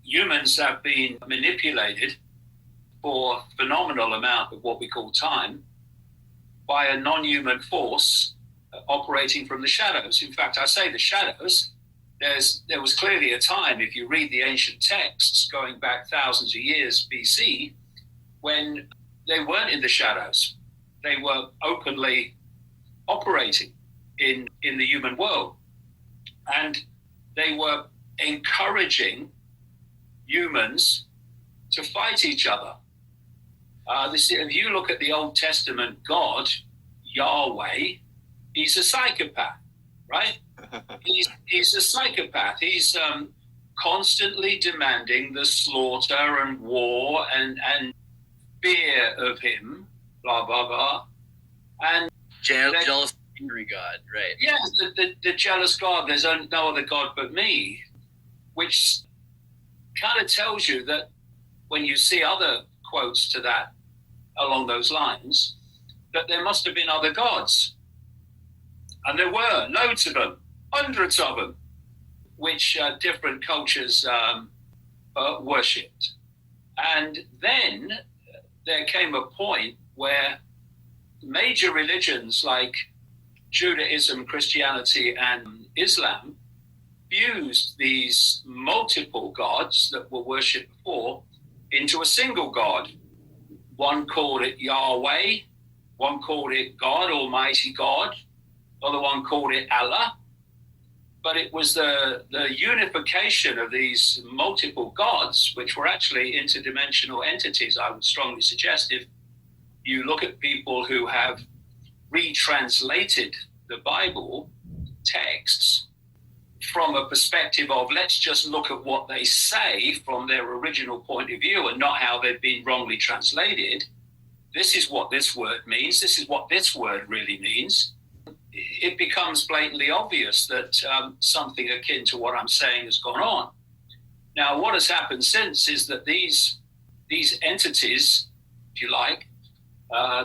humans have been manipulated for a phenomenal amount of what we call time by a non-human force operating from the shadows. In fact, I say the shadows. There was clearly a time, if you read the ancient texts going back thousands of years BC, when they weren't in the shadows. They were openly operating in the human world. And they were encouraging humans to fight each other. If you look at the Old Testament God, Yahweh, he's a psychopath, right? He's a psychopath. He's constantly demanding the slaughter and war and fear of him, blah, blah, blah. And jealous, angry God, right? Yeah, the jealous God, there's no other God but me, which kind of tells you that when you see other quotes to that along those lines, that there must have been other gods. And there were loads of them, hundreds of them, which different cultures worshipped. And then there came a point where major religions like Judaism, Christianity, and Islam fused these multiple gods that were worshipped before into a single God. One called it Yahweh, one called it God, Almighty God, other one called it Allah. But it was the unification of these multiple gods, which were actually interdimensional entities, I would strongly suggest. If you look at people who have retranslated the Bible texts from a perspective of let's just look at what they say from their original point of view and not how they've been wrongly translated. This is what this word means. This is what this word really means. It becomes blatantly obvious that something akin to what I'm saying has gone on. Now, what has happened since is that these entities, if you like,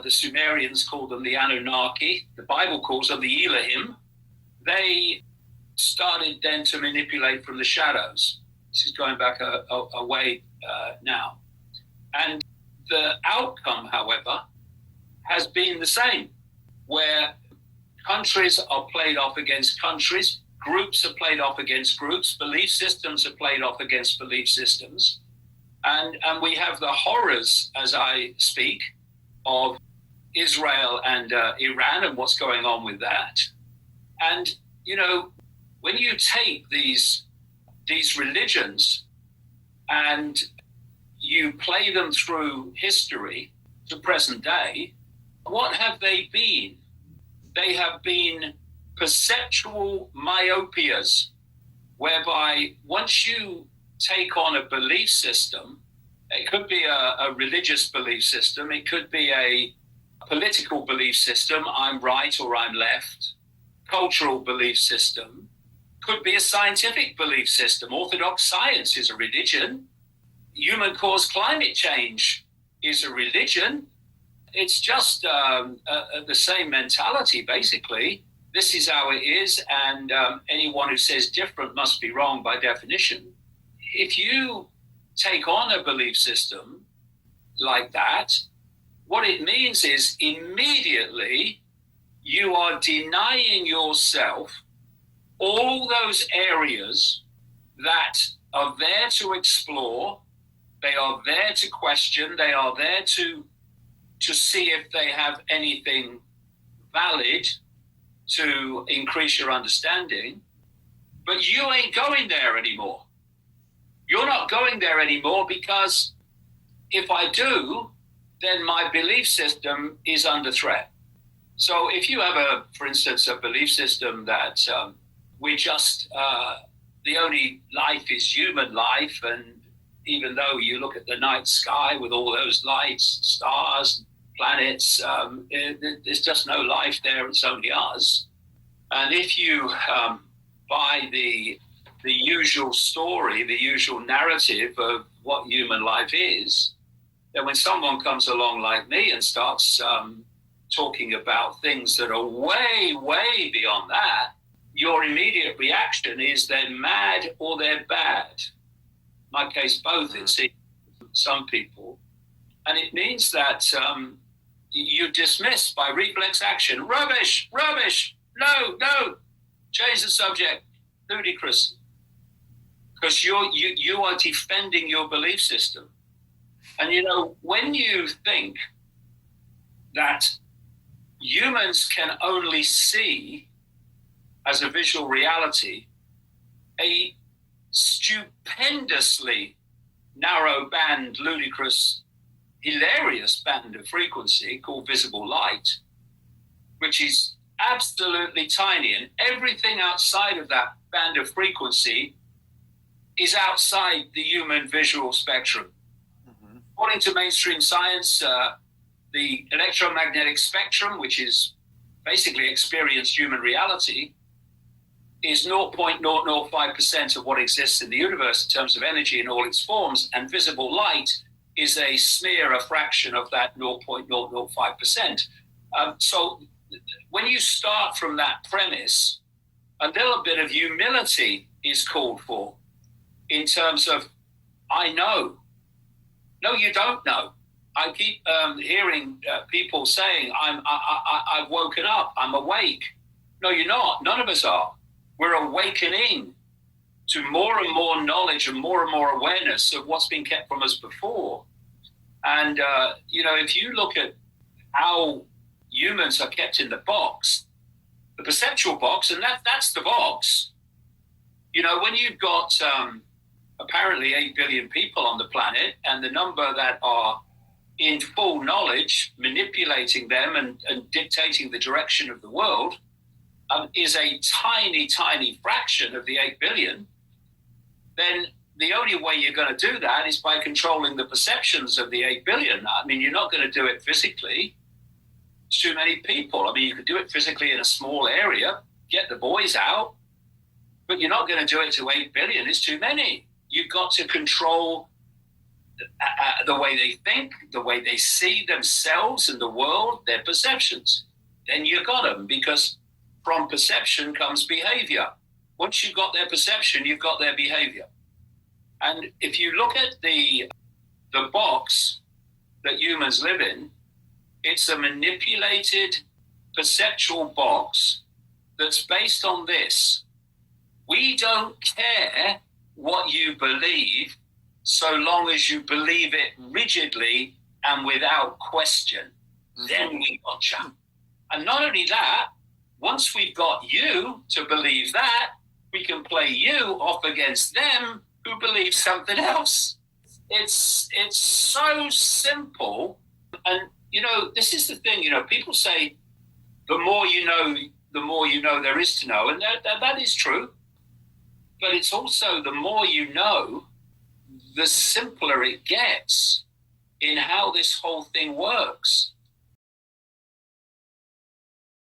the Sumerians called them the Anunnaki, the Bible calls them the Elohim, they started then to manipulate from the shadows. This is going back a way now. And the outcome, however, has been the same, where countries are played off against countries, groups are played off against groups, belief systems are played off against belief systems. And we have the horrors, as I speak, of Israel and Iran and what's going on with that. And, you know, when you take these religions and you play them through history to present day, what have they been? They have been perceptual myopias, whereby once you take on a belief system, it could be a religious belief system, it could be a political belief system, I'm right or I'm left, cultural belief system, could be a scientific belief system. Orthodox science is a religion. Human-caused climate change is a religion. It's just the same mentality, basically. This is how it is, and anyone who says different must be wrong by definition. If you take on a belief system like that, what it means is immediately you are denying yourself all those areas that are there to explore, they are there to question, they are there to see if they have anything valid to increase your understanding, but you ain't going there anymore. You're not going there anymore because if I do, then my belief system is under threat. So if you have, for instance, a belief system that the only life is human life, and even though you look at the night sky with all those lights, stars, planets, there's just no life there, it's only us. And if you buy the usual story, the usual narrative of what human life is, then when someone comes along like me and starts talking about things that are way, way beyond that, your immediate reaction is they're mad or they're bad. my case, both, it seems, some people. And it means that you dismiss by reflex action, rubbish, rubbish, no, no, change the subject, ludicrous. Because you are defending your belief system. And, you know, when you think that humans can only see as a visual reality a stupendously narrow band, ludicrous, hilarious band of frequency called visible light, which is absolutely tiny, and everything outside of that band of frequency is outside the human visual spectrum. Mm-hmm. According to mainstream science, the electromagnetic spectrum, which is basically experienced human reality, is 0.005% of what exists in the universe in terms of energy in all its forms, and visible light is a smear, a fraction of that 0.005%. So when you start from that premise, a little bit of humility is called for in terms of, I know. No, you don't know. I keep hearing people saying, I've woken up, I'm awake. No, you're not. None of us are. We're awakening to more and more knowledge and more awareness of what's been kept from us before. And, you know, if you look at how humans are kept in the box, the perceptual box, and that's the box. You know, when you've got apparently 8 billion people on the planet, and the number that are in full knowledge, manipulating them and dictating the direction of the world, is a tiny, tiny fraction of the 8 billion, then the only way you're going to do that is by controlling the perceptions of the 8 billion. I mean, you're not going to do it physically. It's too many people. I mean, you could do it physically in a small area, get the boys out, but you're not going to do it to 8 billion. It's too many. You've got to control the way they think, the way they see themselves and the world, their perceptions. Then you got them, because from perception comes behavior. Once you've got their perception, you've got their behavior. And if you look at the box that humans live in, it's a manipulated perceptual box that's based on this. We don't care what you believe so long as you believe it rigidly and without question. Mm-hmm. Then we gotcha. And not only that, once we've got you to believe that, we can play you off against them who believe something else. It's so simple. And, you know, this is the thing, you know, people say the more you know there is to know. And that is true. But it's also the more you know, the simpler it gets in how this whole thing works.